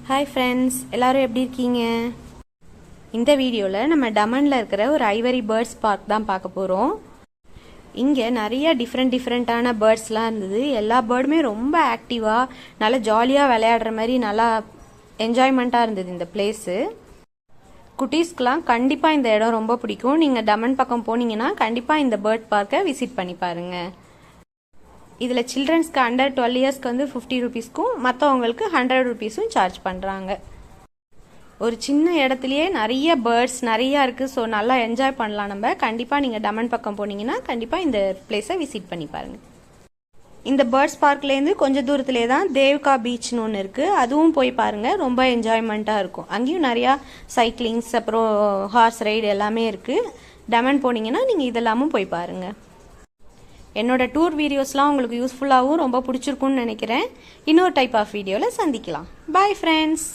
Hi friends, எல்லோரும் எப்படி இருக்கீங்க? இந்த வீடியோவில் நம்ம டமனில் இருக்கிற ஒரு ஐவரி பேர்ட்ஸ் பார்க் தான் பார்க்க போகிறோம். இங்கே நிறைய டிஃப்ரெண்ட்டான பேர்ட்ஸ்லாம் இருந்தது. எல்லா பேர்டுமே ரொம்ப ஆக்டிவாக நல்லா ஜாலியாக விளையாடுற மாதிரி நல்லா என்ஜாய்மெண்ட்டாக இருந்தது இந்த பிளேஸு. குட்டீஸ்க்கெலாம் கண்டிப்பாக இந்த இடம் ரொம்ப பிடிக்கும். நீங்கள் டமன் பக்கம் போனீங்கன்னா கண்டிப்பாக இந்த பேர்ட் பார்க்கை விசிட் பண்ணி பாருங்கள். இதில் சில்ட்ரன்ஸ்க்கு அண்டர் 12 இயர்ஸ்க்கு வந்து 50 ருபீஸ்க்கும் மற்றவங்களுக்கு 100 ருபீஸும் சார்ஜ் பண்ணுறாங்க. ஒரு சின்ன இடத்துலையே நிறைய பேர்ட்ஸ் நிறையா இருக்குது. ஸோ நல்லா என்ஜாய் பண்ணலாம். நம்ம கண்டிப்பாக நீங்கள் டமன் பக்கம் போனீங்கன்னா கண்டிப்பாக இந்த பிளேஸை விசிட் பண்ணி பாருங்கள். இந்த பேர்ட்ஸ் பார்க்லேருந்து கொஞ்சம் தூரத்துலேயே தான் தேவ்கா பீச்னு ஒன்று இருக்குது. அதுவும் போய் பாருங்கள், ரொம்ப என்ஜாய்மெண்ட்டாக இருக்கும். அங்கேயும் நிறையா சைக்கிளிங்ஸ் அப்புறம் ஹார்ஸ் ரைடு எல்லாமே இருக்குது. டமன் போனீங்கன்னா நீங்கள் இதெல்லாமும் போய் பாருங்கள். என்னோட டூர் வீடியோஸ்லாம் உங்களுக்கு யூஸ்ஃபுல்லாகவும் ரொம்ப பிடிச்சிருக்குன்னு நினைக்கிறேன். இன்னொரு டைப் ஆஃப் வீடியோவில் சந்திக்கலாம். Bye friends.